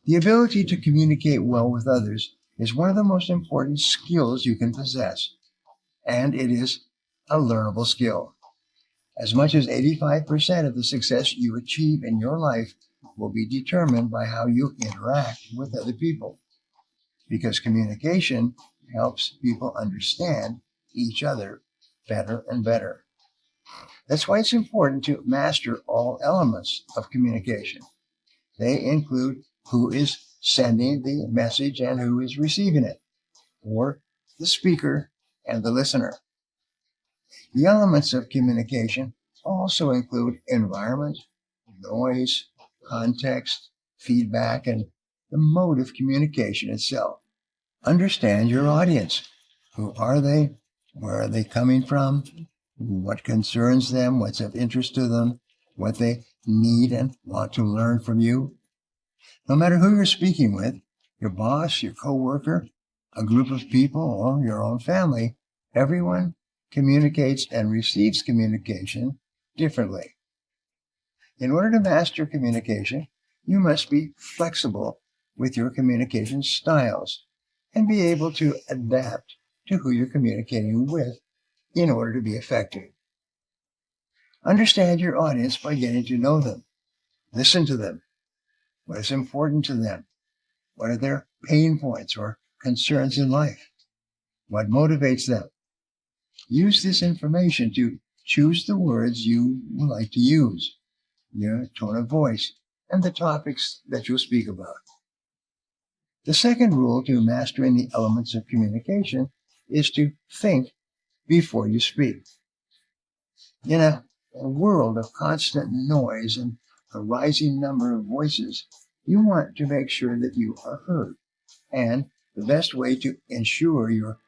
The ability to communicate well with others is one of the most important skills you can possess, and it is a learnable skill. As much as 85% of the success you achieve in your life will be determined by how you interact with other people, because communication helps people understand each other better and better. That's why it's important to master all elements of communication. They include who is sending the message and who is receiving it, or the speaker and the listener. The elements of communication also include environment, noise, context, feedback, and the mode of communication itself. Understand your audience. Who are they? Where are they coming from? What concerns them? What's of interest to them? What they need and want to learn from you? No matter who you're speaking with, your boss, your coworker, a group of people, or your own family, everyone communicates and receives communication differently. In order to master communication, you must be flexible with your communication styles and be able to adapt to who you're communicating with in order to be effective. Understand your audience by getting to know them. Listen to them. What is important to them? What are their pain points or concerns in life? What motivates them? Use this information to choose the words you would like to use, your tone of voice, and the topics that you'll speak about. The second rule to mastering the elements of communication is to think before you speak. In a world of constant noise and a rising number of voices, you want to make sure that you are heard. And the best way to ensure your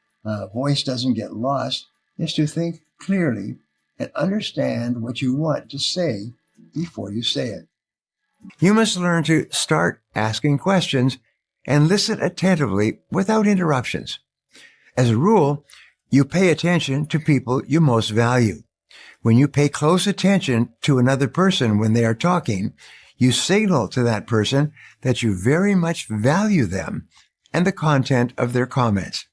voice doesn't get lost is to think clearly and understand what you want to say before you say it. You must learn to start asking questions and listen attentively without interruptions. As a rule, you pay attention to people you most value. When you pay close attention to another person when they are talking, you signal to that person that you very much value them and the content of their comments.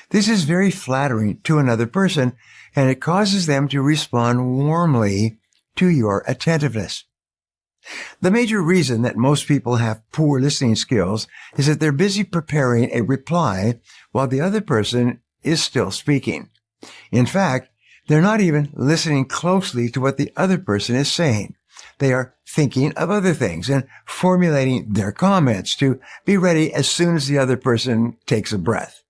This is very flattering to another person, and it causes them to respond warmly to your attentiveness. The major reason that most people have poor listening skills is that they're busy preparing a reply while the other person is still speaking. In fact, they're not even listening closely to what the other person is saying. They are thinking of other things and formulating their comments to be ready as soon as the other person takes a breath.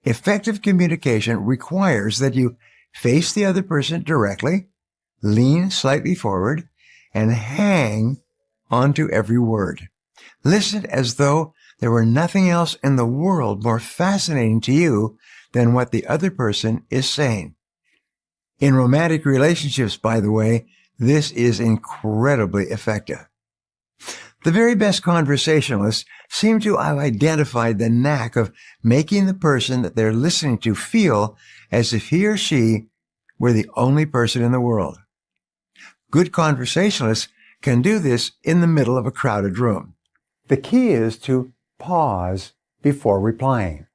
Effective communication requires that you face the other person directly, lean slightly forward, and hang onto every word. Listen as though there were nothing else in the world more fascinating to you than what the other person is saying. In romantic relationships, by the way, this is incredibly effective. The very best conversationalists seem to have identified the knack of making the person that they're listening to feel as if he or she were the only person in the world. Good conversationalists can do this in the middle of a crowded room. The key is to pause before replying.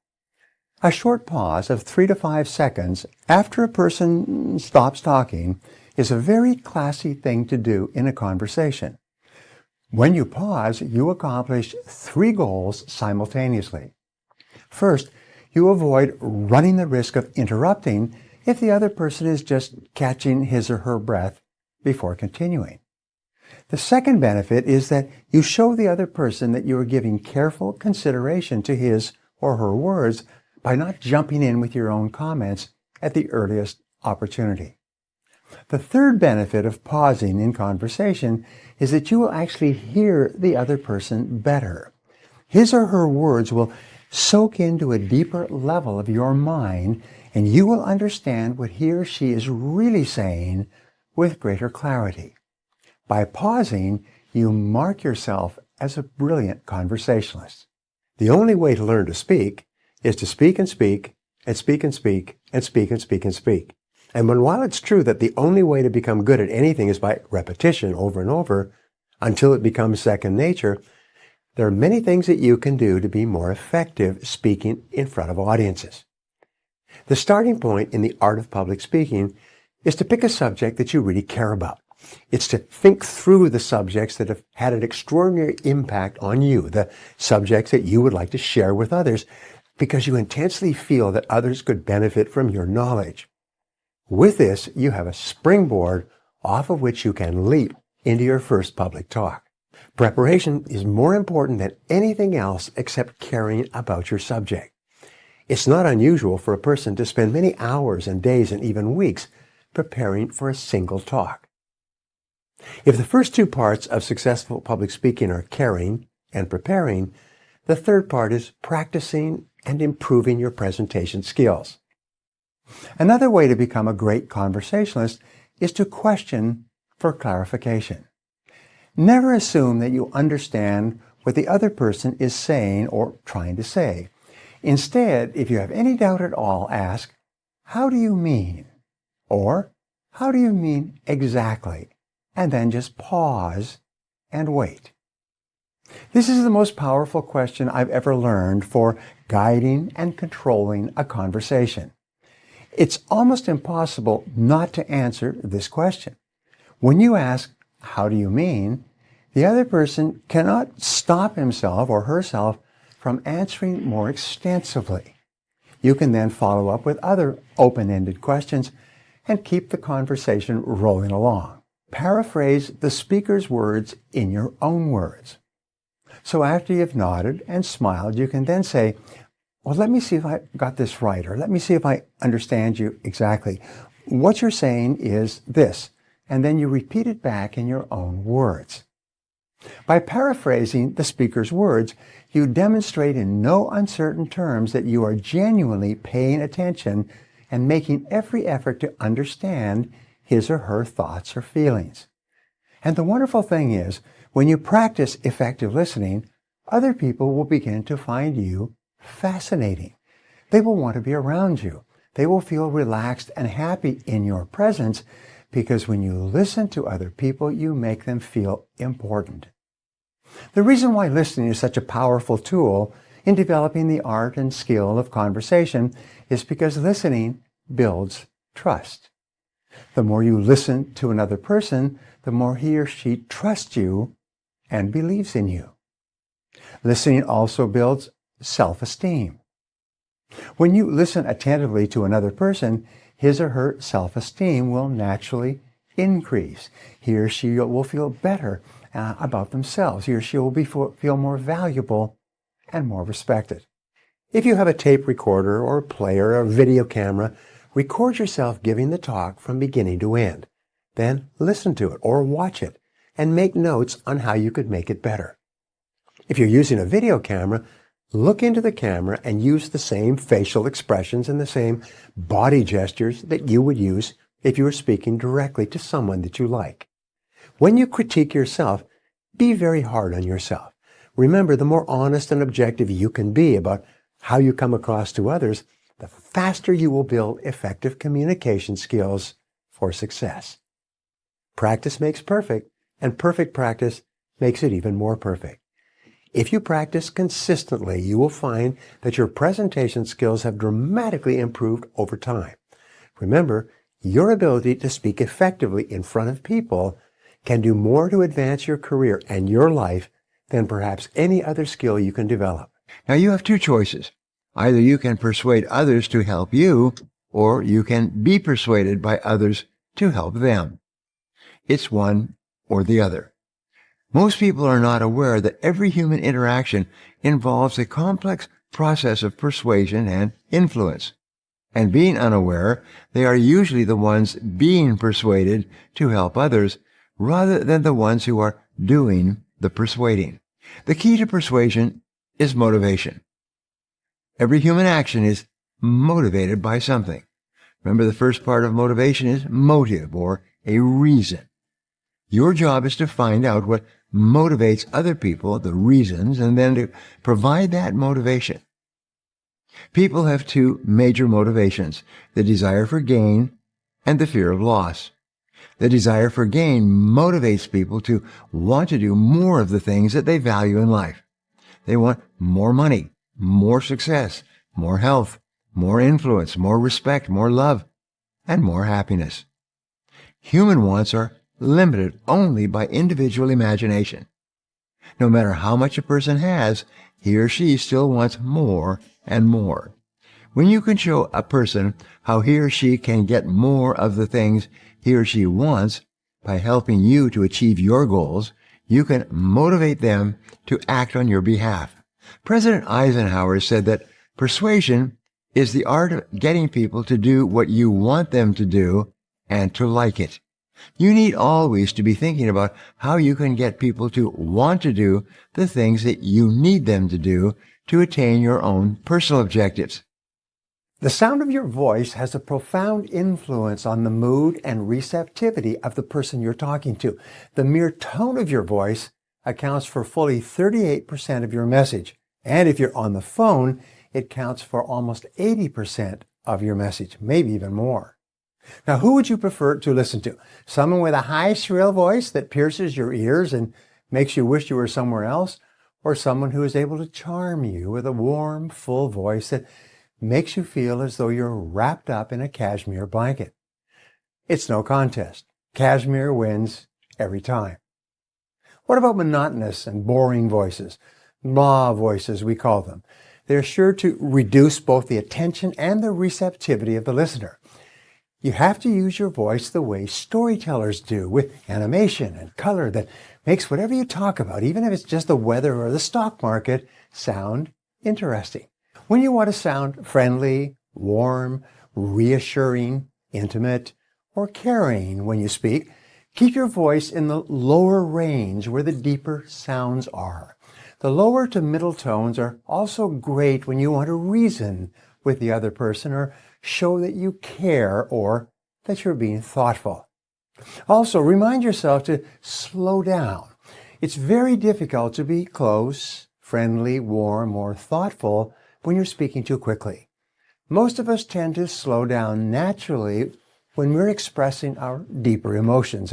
A short pause of 3 to 5 seconds after a person stops talking is a very classy thing to do in a conversation. When you pause, you accomplish 3 goals simultaneously. First, you avoid running the risk of interrupting if the other person is just catching his or her breath before continuing. The second benefit is that you show the other person that you are giving careful consideration to his or her words by not jumping in with your own comments at the earliest opportunity. The third benefit of pausing in conversation is that you will actually hear the other person better. His or her words will soak into a deeper level of your mind, and you will understand what he or she is really saying with greater clarity. By pausing, you mark yourself as a brilliant conversationalist. The only way to learn to speak is to speak and speak, and speak and speak, and speak and speak and speak. And while it's true that the only way to become good at anything is by repetition over and over until it becomes second nature, There are many things that you can do to be more effective speaking in front of audiences. The starting point in the art of public speaking is to pick a subject that you really care about. It's to think through the subjects that have had an extraordinary impact on you, the subjects that you would like to share with others, because you intensely feel that others could benefit from your knowledge. With this, you have a springboard off of which you can leap into your first public talk. Preparation is more important than anything else except caring about your subject. It's not unusual for a person to spend many hours and days and even weeks preparing for a single talk. If the first two parts of successful public speaking are caring and preparing, the third part is practicing and improving your presentation skills. Another way to become a great conversationalist is to question for clarification. Never assume that you understand what the other person is saying or trying to say. Instead, if you have any doubt at all, ask, "How do you mean?" Or, "How do you mean exactly?" And then just pause and wait. This is the most powerful question I've ever learned for guiding and controlling a conversation. It's almost impossible not to answer this question. When you ask, "How do you mean?" the other person cannot stop himself or herself from answering more extensively. You can then follow up with other open-ended questions and keep the conversation rolling along. Paraphrase the speaker's words in your own words. So after you've nodded and smiled, you can then say, "Well, let me see if I got this right," or "Let me see if I understand you exactly. What you're saying is this," and then you repeat it back in your own words. By paraphrasing the speaker's words, you demonstrate in no uncertain terms that you are genuinely paying attention and making every effort to understand his or her thoughts or feelings. And the wonderful thing is, when you practice effective listening, other people will begin to find you fascinating. They will want to be around you. They will feel relaxed and happy in your presence because when you listen to other people, you make them feel important. The reason why listening is such a powerful tool in developing the art and skill of conversation is because listening builds trust. The more you listen to another person, the more he or she trusts you and believes in you. Listening also builds self-esteem. When you listen attentively to another person, his or her self-esteem will naturally increase. He or she will feel better about themselves. He or she will feel more valuable and more respected. If you have a tape recorder or player or video camera, record yourself giving the talk from beginning to end. Then listen to it or watch it and make notes on how you could make it better. If you're using a video camera, look into the camera and use the same facial expressions and the same body gestures that you would use if you were speaking directly to someone that you like. When you critique yourself, be very hard on yourself. Remember, the more honest and objective you can be about how you come across to others, the faster you will build effective communication skills for success. Practice makes perfect, and perfect practice makes it even more perfect. If you practice consistently, you will find that your presentation skills have dramatically improved over time. Remember, your ability to speak effectively in front of people can do more to advance your career and your life than perhaps any other skill you can develop. Now you have two choices. Either you can persuade others to help you, or you can be persuaded by others to help them. It's one or the other. Most people are not aware that every human interaction involves a complex process of persuasion and influence. And being unaware, they are usually the ones being persuaded to help others rather than the ones who are doing the persuading. The key to persuasion is motivation. Every human action is motivated by something. Remember, the first part of motivation is motive or a reason. Your job is to find out what motivates other people, the reasons, and then to provide that motivation. People have two major motivations, the desire for gain and the fear of loss. The desire for gain motivates people to want to do more of the things that they value in life. They want more money, more success, more health, more influence, more respect, more love, and more happiness. Human wants are limited only by individual imagination. No matter how much a person has, he or she still wants more and more. When you can show a person how he or she can get more of the things he or she wants by helping you to achieve your goals, you can motivate them to act on your behalf. President Eisenhower said that persuasion is the art of getting people to do what you want them to do and to like it. You need always to be thinking about how you can get people to want to do the things that you need them to do to attain your own personal objectives. The sound of your voice has a profound influence on the mood and receptivity of the person you're talking to. The mere tone of your voice accounts for fully 38% of your message. And if you're on the phone, it counts for almost 80% of your message, maybe even more. Now, who would you prefer to listen to? Someone with a high, shrill voice that pierces your ears and makes you wish you were somewhere else? Or someone who is able to charm you with a warm, full voice that makes you feel as though you're wrapped up in a cashmere blanket? It's no contest. Cashmere wins every time. What about monotonous and boring voices? Blah voices, we call them. They're sure to reduce both the attention and the receptivity of the listener. You have to use your voice the way storytellers do, with animation and color that makes whatever you talk about, even if it's just the weather or the stock market, sound interesting. When you want to sound friendly, warm, reassuring, intimate, or caring when you speak, keep your voice in the lower range where the deeper sounds are. The lower to middle tones are also great when you want to reason with the other person or show that you care or that you're being thoughtful. Also, remind yourself to slow down. It's very difficult to be close, friendly, warm, or thoughtful when you're speaking too quickly. Most of us tend to slow down naturally when we're expressing our deeper emotions,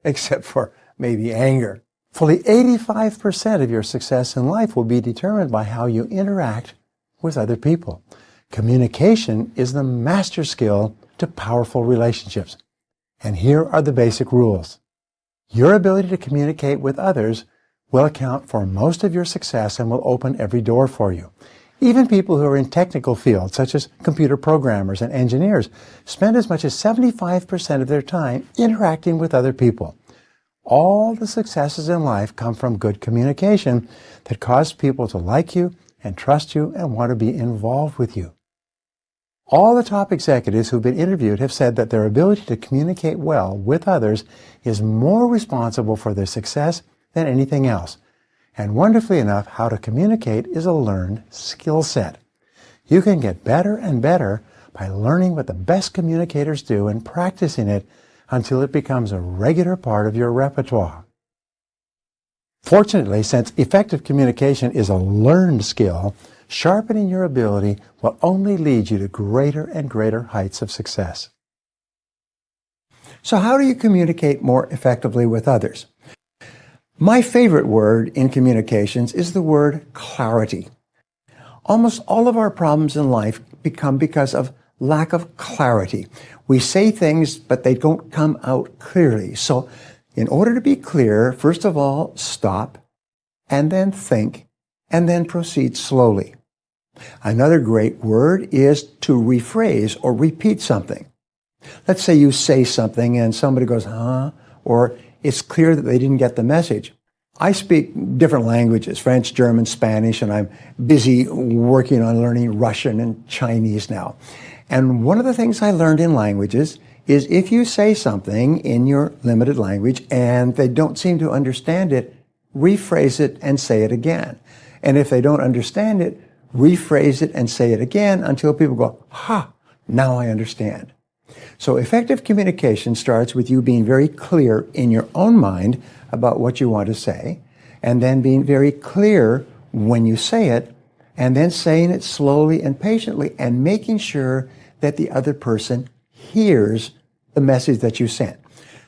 except for maybe anger. Fully 85% of your success in life will be determined by how you interact with other people. Communication is the master skill to powerful relationships. And here are the basic rules. Your ability to communicate with others will account for most of your success and will open every door for you. Even people who are in technical fields, such as computer programmers and engineers, spend as much as 75% of their time interacting with other people. All the successes in life come from good communication that cause people to like you and trust you and want to be involved with you. All the top executives who've been interviewed have said that their ability to communicate well with others is more responsible for their success than anything else. And wonderfully enough, how to communicate is a learned skill set. You can get better and better by learning what the best communicators do and practicing it until it becomes a regular part of your repertoire. Fortunately, since effective communication is a learned skill, sharpening your ability will only lead you to greater and greater heights of success. So how do you communicate more effectively with others? My favorite word in communications is the word clarity. Almost all of our problems in life become because of lack of clarity. We say things, but they don't come out clearly. So in order to be clear, first of all, stop, and then think, and then proceed slowly. Another great word is to rephrase or repeat something. Let's say you say something and somebody goes, huh? Or it's clear that they didn't get the message. I speak different languages, French, German, Spanish, and I'm busy working on learning Russian and Chinese now. And one of the things I learned in languages is if you say something in your limited language and they don't seem to understand it, rephrase it and say it again. And if they don't understand it, rephrase it and say it again until people go, ha, now I understand. So effective communication starts with you being very clear in your own mind about what you want to say, and then being very clear when you say it, and then saying it slowly and patiently, and making sure that the other person hears the message that you sent.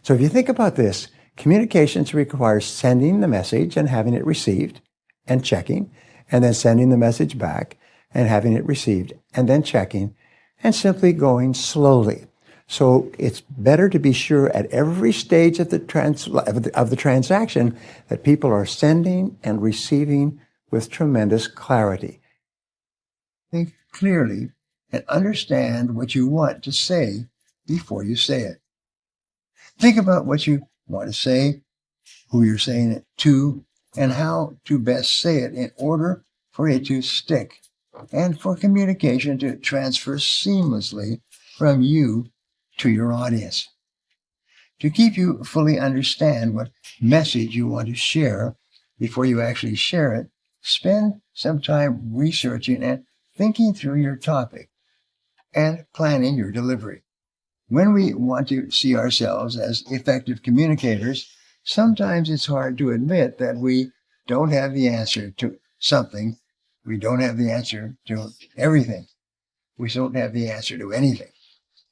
So if you think about this, communications requires sending the message and having it received and checking, and then sending the message back and having it received and then checking and simply going slowly. So it's better to be sure at every stage of the transaction that people are sending and receiving with tremendous clarity. Think clearly and understand what you want to say before you say it. Think about what you want to say, who you're saying it to, and how to best say it in order for it to stick and for communication to transfer seamlessly from you to your audience. To keep you fully understand what message you want to share before you actually share it, spend some time researching and thinking through your topic and planning your delivery. When we want to see ourselves as effective communicators, sometimes it's hard to admit that we don't have the answer to something. We don't have the answer to everything. We don't have the answer to anything.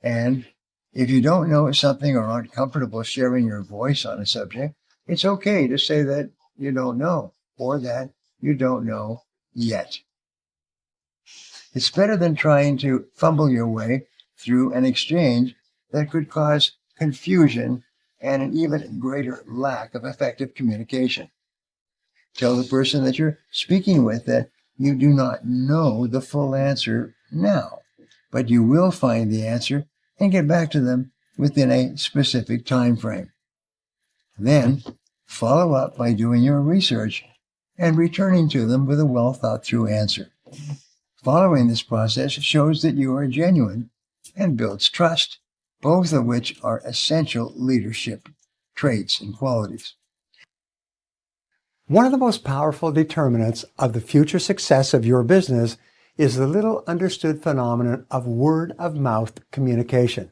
And if you don't know something or aren't comfortable sharing your voice on a subject, it's okay to say that you don't know or that you don't know yet. It's better than trying to fumble your way through an exchange that could cause confusion and an even greater lack of effective communication. Tell the person that you're speaking with that you do not know the full answer now, but you will find the answer and get back to them within a specific time frame. Then, follow up by doing your research and returning to them with a well-thought-through answer. Following this process shows that you are genuine and builds trust, both of which are essential leadership traits and qualities. One of the most powerful determinants of the future success of your business is the little understood phenomenon of word-of-mouth communication.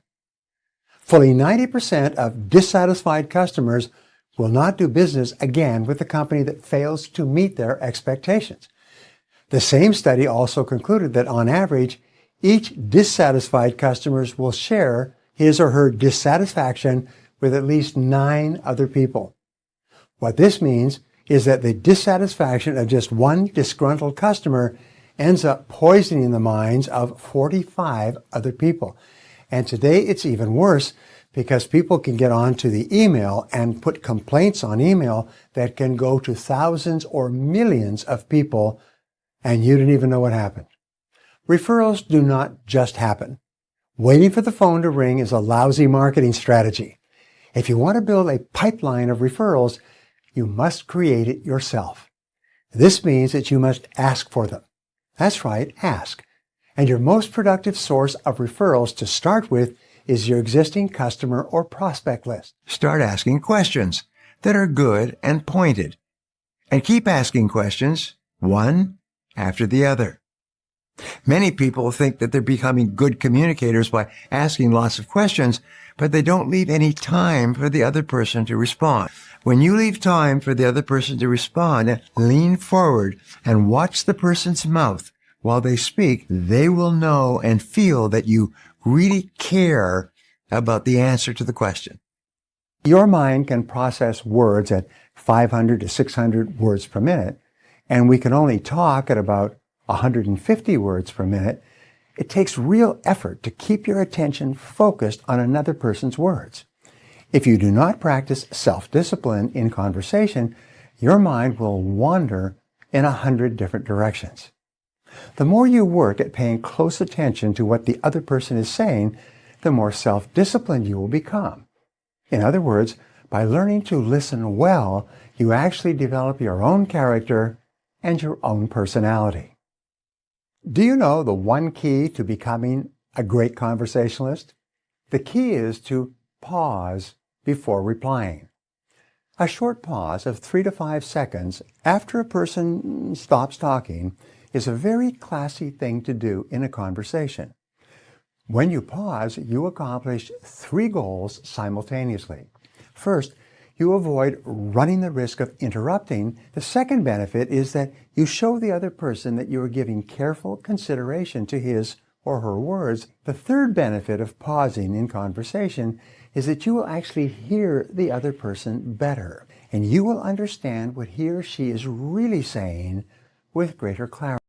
Fully 90% of dissatisfied customers will not do business again with a company that fails to meet their expectations. The same study also concluded that on average, each dissatisfied customer will share his or her dissatisfaction with at least 9 other people. What this means is that the dissatisfaction of just one disgruntled customer ends up poisoning the minds of 45 other people. And today it's even worse because people can get onto the email and put complaints on email that can go to thousands or millions of people, and you didn't even know what happened. Referrals do not just happen. Waiting for the phone to ring is a lousy marketing strategy. If you want to build a pipeline of referrals, you must create it yourself. This means that you must ask for them. That's right, ask. And your most productive source of referrals to start with is your existing customer or prospect list. Start asking questions that are good and pointed. And keep asking questions, one after the other. Many people think that they're becoming good communicators by asking lots of questions, but they don't leave any time for the other person to respond. When you leave time for the other person to respond, lean forward and watch the person's mouth while they speak. They will know and feel that you really care about the answer to the question. Your mind can process words at 500 to 600 words per minute, and we can only talk at about 150 words per minute. It takes real effort to keep your attention focused on another person's words. If you do not practice self-discipline in conversation, your mind will wander in 100 different directions. The more you work at paying close attention to what the other person is saying, the more self-disciplined you will become. In other words, by learning to listen well, you actually develop your own character and your own personality. Do you know the one key to becoming a great conversationalist? The key is to pause before replying. A short pause of 3 to 5 seconds after a person stops talking is a very classy thing to do in a conversation. When you pause, you accomplish 3 goals simultaneously. First, you avoid running the risk of interrupting. The second benefit is that you show the other person that you are giving careful consideration to his or her words. The third benefit of pausing in conversation is that you will actually hear the other person better, and you will understand what he or she is really saying with greater clarity.